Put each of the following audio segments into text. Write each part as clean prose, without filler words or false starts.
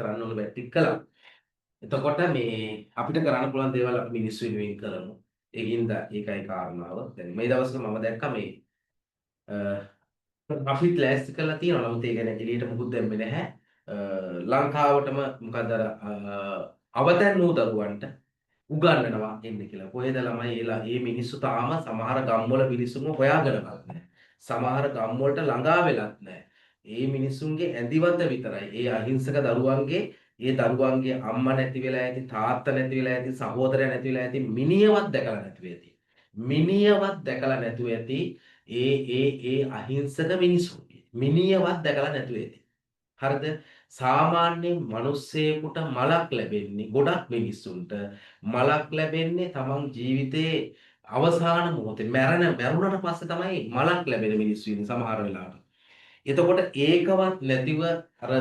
කරන්න ඕන වැට්ටික් කළා. එතකොට මේ අපිට කරන්න පුළුවන් දේවල් අපි මිනිස්සු වෙනුවෙන් කරමු. ඒකින්ද ඒකයි කාරණාව. දැන් මේ දවස්වල මම දැක්කා මේ අපිත් ලෑස්ති කරලා තියෙනවා. නමුත් ඒ ගැන එළියට මුකුත් දැම්මේ නැහැ. ලංකාවටම මොකද අර අවතැන් වූ දරුවන්ට උගන්වනවා එන්න කියලා. කොහෙද ළමයි එලා මේ මිනිස්සු තාම සමහර ගම්වල මිනිස්සුම හොයාගෙනවත් නැහැ. සමහර ගම්වලට ළඟා වෙලත් නැහැ. මේ මිනිස්සුන්ගේ ඇඳිවත විතරයි. ඒ අහිංසක දරුවන්ගේ ඒ දරුවන්ගේ අම්මා නැති වෙලා ඇති, තාත්තා නැති වෙලා ඇති, සහෝදරයා නැති වෙලා ඇති, මිනියවත් දැකලා නැතුව ඇති. මිනියවත් දැකලා නැතුව ඇති. ඒ අහිංසක මිනිස්සුන්ගේ මිනියවත් දැකලා නැතුව ඇති. හරිද? සාමාන්‍යයෙන් මිනිස්සෙකුට මලක් ලැබෙන්නේ ගොඩක් මිනිස්සුන්ට මලක් ලැබෙන්නේ තමන් ජීවිතේ අවසාන මොහොතේ මැරුණට පස්සේ තමයි මලක් ලැබෙන මිනිස්සු ඉන්නේ සමහර වෙලාවට. එතකොට ඒකවත් නැතිව අර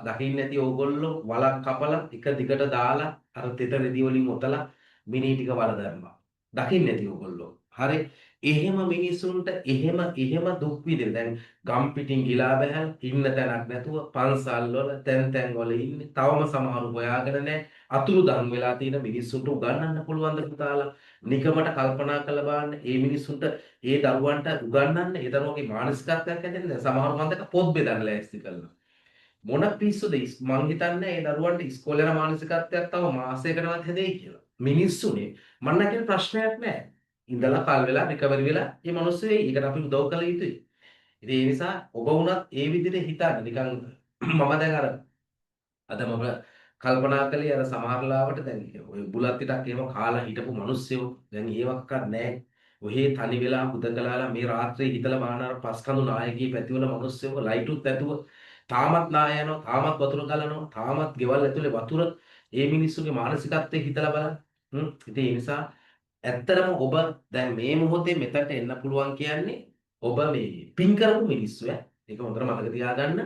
දකින්න නැති ඕගොල්ලෝ වලක් කපලා එක දිගට දාලා අර තෙත රෙදි වලින් ඔතලා මිනි ටික වල දැම්මා. දකින්න නැති ඕගොල්ලෝ. හරි. එහෙම මිනිසුන්ට එහෙම දුක් විඳින. දැන් ගම් පිටින් ගිලා බහැල් ඉන්න තැනක් නැතුව පන්සල් වල තැන් වල ඉන්නේ. තවම සමහරු හොයාගෙන නැහැ. අතුරුදන් වෙලා තියෙන මිනිස්සුන්ට උගන්වන්න පුළුවන් ද පුතාලා? නිකමට කල්පනා කරලා බලන්න. මේ මිනිස්සුන්ට ඒ දරුවන්ට උගන්වන්න ඒ දරුවන්ගේ මානසිකත්වයක් ඇතිවෙන්නේ සමහර මන්දක පොත් බෙදන්න ලෑස්ති කරලා. මොන පිස්සුද මං හිතන්නේ ඒ දරුවන්ට ඉස්කෝලේ යන මානසිකත්වයක් තව මාසයකටවත් හැදෙයි කියලා. මිනිස්සුනේ මන්න කියන ප්‍රශ්නයක් නැහැ. ඉඳලා කල් වෙලා රිකවරි වෙලා මේ මිනිස්සු වෙයි. ඒකට අපි උදව් කළ යුතුයි. ඉතින් ඒ නිසා ඔබ වුණත් ඒ විදිහට හිතන්න නිකන් මම දැන් අද මම කල්පනා කළේ අර සමහරලාවට දැන් ඔය බුලත් පිටක් එහෙම කාලා හිටපු මිනිස්සුયો දැන් ඒවක්වත් නැහැ. ඔහේ තනි වෙලා හුදකලාලා මේ රාත්‍රියේ හිතලා බලන අර පස්කඳු නායකී පැතිවල මිනිස්සුયો ලයිටුත් ඇතුව තාමත් නාය යනවා, තාමත් වතුර ගලනවා, තාමත් ගෙවල් ඇතුලේ වතුර ඒ මිනිස්සුගේ මානසිකත්වයේ හිතලා බලන්න. ඉතින් ඒ නිසා ඇත්තටම ඔබ දැන් මේ මොහොතේ මෙතනට එන්න පුළුවන් කියන්නේ ඔබ මේ පින් කරපු මිනිස්සු ඈ. ඒක හොඳට මතක තියාගන්න.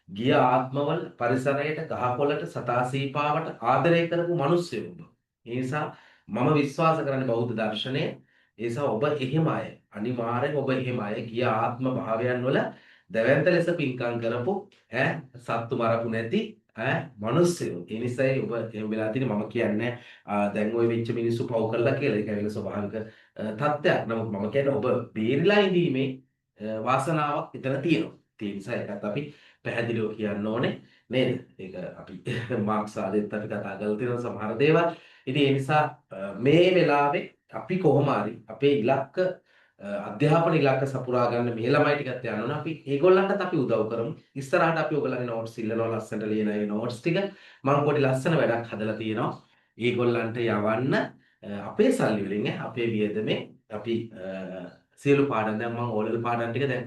ගිය ආත්මවල පරිසරයට, ගහකොළට, සතා සීපාවට ආදරය කරපු මිනිස්සුયો ඔබ. ඒ නිසා මම විශ්වාස කරන්නේ බෞද්ධ දර්ශනය. ඒ නිසා ඔබ එහෙම අය. අනිවාර්යෙන් ඔබ එහෙම අය ගිය ආත්ම භාවයන් වල දැවැන්ත ලෙස පින්කම් කරපු සත්තු මරපු නැති මිනිස්සුયો. ඒ නිසායි ඔබ එහෙම වෙලා තියෙන්නේ. මම කියන්නේ දැන් ওই වෙච්ච මිනිස්සු පව් කළා කියලා. ඒක වෙන ස්වභාවික තත්ත්වයක්. නමුත් මම කියන්නේ ඔබ බේරිලා ඉඳීමේ වාසනාවක් එතන තියෙනවා. ඒ නිසා ඒකත් අපි පැහැදිලිව කියන්න ඕනේ නේද? ඒක අපි මාක්ස් ආදෙත් අපි කතා කරලා තියෙන සමහර දේවල්. ඉතින් ඒ නිසා මේ වෙලාවේ අපි කොහොම හරි අපේ ඉලක්ක අධ්‍යාපන ඉලක්ක සපුරා ගන්න මේ ළමයි ටිකත් යන්න ඕන. අපි ඒගොල්ලන්ටත් අපි උදව් කරමු. ඉස්සරහට අපි ඔයගොල්ලන්ගේ නෝට්ස් ඉල්ලනවා ලස්සනට ලියන ඒ නෝට්ස් ටික. මම පොඩි ලස්සන වැඩක් හදලා තියෙනවා. ඒගොල්ලන්ට යවන්න අපේ සල්ලි වලින් අපේ වියදමෙන් අපි සියලු පාඩම් දැන් මම ඕලෙවල් පාඩම් ටික දැන්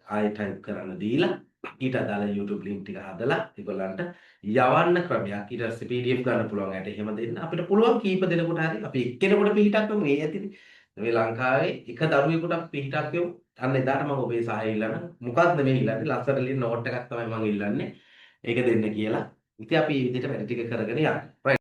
ආයෙ ටයිප් කරන්න දීලා ඊට අදාළ YouTube link ටික හදලා ඒගොල්ලන්ට යවන්න ක්‍රමයක් ඊට පස්සේ PDF ගන්න පුළුවන් ඇට එහෙම දෙන්න අපිට පුළුවන් කීප දෙනෙකුට හරි අපි එක්කෙනෙකුට පිටක් වෙමු මේ ඇතිනේ මේ ලංකාවේ එක දරුවෙකුට අපි පිටක් වෙමු අන්න එදාට මම ඔබේ සහාය ඉල්ලන්න මොකක්ද මේ ඉල්ලන්නේ ලස්සන ලියන නෝට් එකක් තමයි මම ඉල්ලන්නේ ඒක දෙන්න කියලා ඉතින් අපි මේ විදිහට වැඩ ටික කරගෙන යන්න